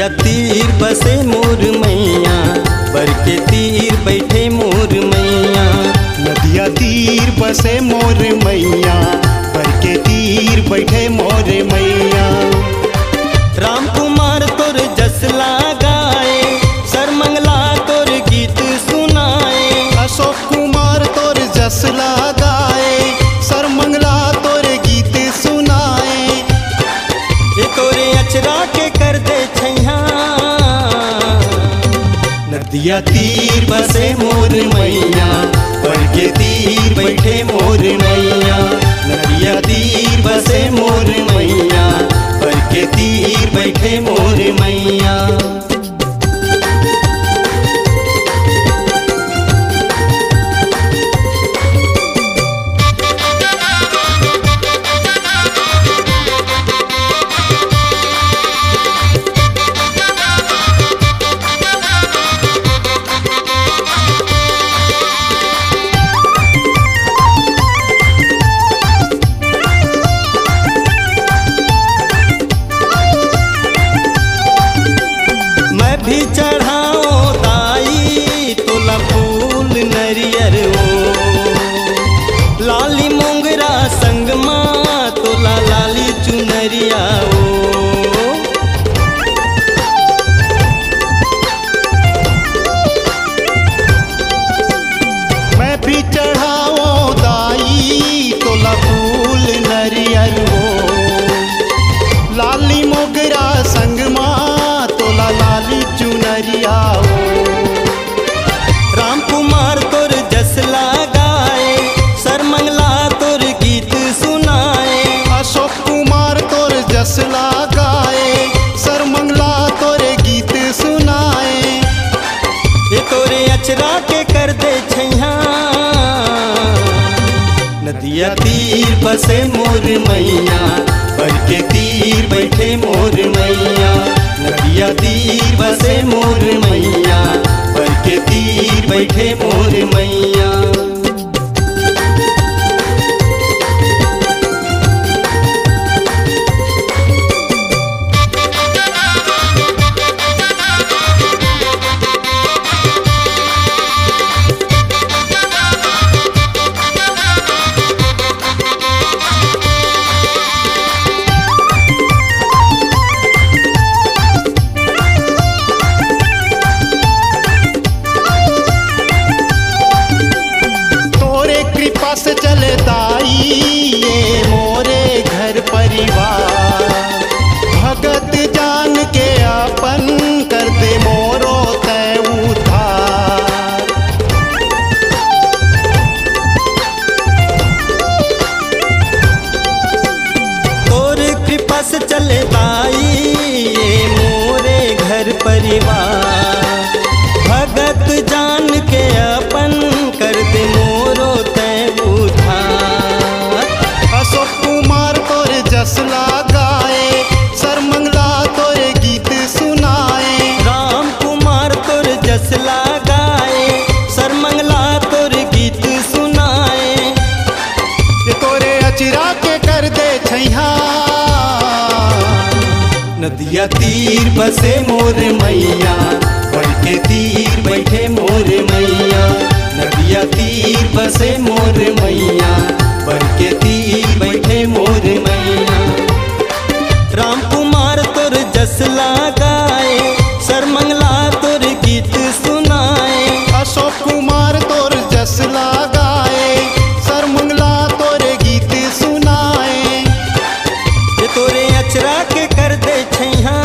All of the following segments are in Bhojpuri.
नदिया तीर बसे मोर मैया, बर के तीर बैठे मोर मैया। नदिया तीर बसे मोर मैया, बर के तीर बैठे मोर मैया। राम कुमार तोर जस लगाए, सरमंगला तोर गीत सुनाए। अशोक कुमार तोर जस लगाए, सरमंगला तोर गीत सुनाए। ये तोरे अचरा के कर दे छैया। नदिया तीर बसे मोर मैया, बर के तीर बैठे मोर मैया। नदिया तीर बसे मोर मैया, बर के तीर बैठे मोर मैया। भी चढ़ाओ दाई तोला फूल नरियर हो, लाली मोंगरा संग माँ तोला लाली चुनरिया हो। मैं भी चढ़ाओ दाई तोला फूल नरियर हो, लाली मोगरा संग माँ तोला लाली चुनरिया हो। राम कुमार तोर जस लगाए, सरमंगला तोर गीत सुनाए। अशोक कुमार तोर जस लगाए, सरमंगला तोर गीत सुनाए। ये तोरे अचरा के कर दे छैया। नदिया तीर बसे मोर मैया, बर के तीर बैठे मोर मैया। नदिया तीर बसे मोर मैया, बर के तीर बैठे मोर मैया। से चले दाई ये मोरे घर परिवार, भगत जान के अपन कर दे मोरो तय उधार। तोर कृपा से चले दाई ये मोरे घर परिवार, भगत जान के अपन कर दे मोरो तय उधार। अशोक कुमार तोर जस लगाए, सरमंगला तोर गीत सुनाए। राम कुमार तोर जस लगाए, सरमंगला तोर गीत सुनाए। ये तोरे अचिरा के कर दे छैया। नदिया तीर बसे मोर मैया, बर के तीर बैठे मोर मैया। नदिया तीर बसे मोर मैया, बर के तीर बैठे मोर मैया। राम कुमार तोर जस लगाए, सरमंगला तोर गीत सुनाए। अशोक कुमार तोर जस लगाए, सरमंगला तोर गीत सुनाए। ये तोरे अचरा के कर दे छैया।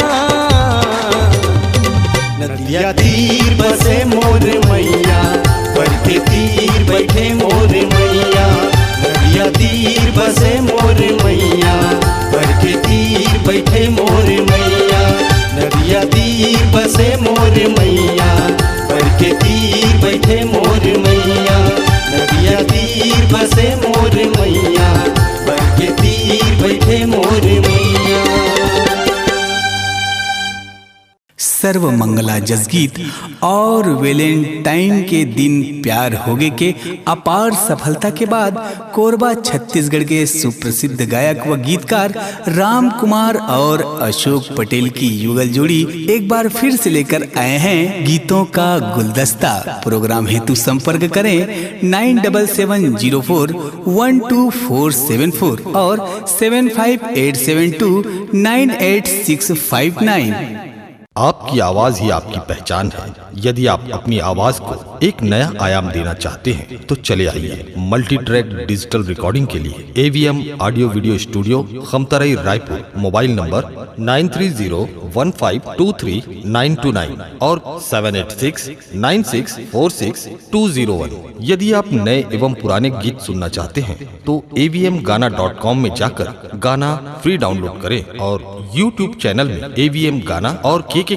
नदिया तीर बसे मोर मैया, बर के तीर बैठे मोर मैया। सर्व मंगला जसगीत और वैलेंटाइन के दिन प्यार होगे के अपार सफलता के बाद कोरबा छत्तीसगढ़ के सुप्रसिद्ध गायक व गीतकार राम कुमार और अशोक पटेल की युगल जोड़ी एक बार फिर से लेकर आए हैं गीतों का गुलदस्ता। प्रोग्राम हेतु संपर्क करें 9774122474 और 7587298659। आपकी आवाज ही आपकी पहचान है। यदि आप अपनी आवाज को एक नया आयाम देना चाहते हैं तो चले आइए मल्टी ट्रैक डिजिटल रिकॉर्डिंग के लिए AVM audio video studio Khamtarai Raipur. Mobile number 9301523929 और 7869646201। यदि आप नए एवं पुराने गीत सुनना चाहते हैं तो avmgana.com में जाकर गाना फ्री डाउनलोड करें और YouTube चैनल में AVM गाना और KK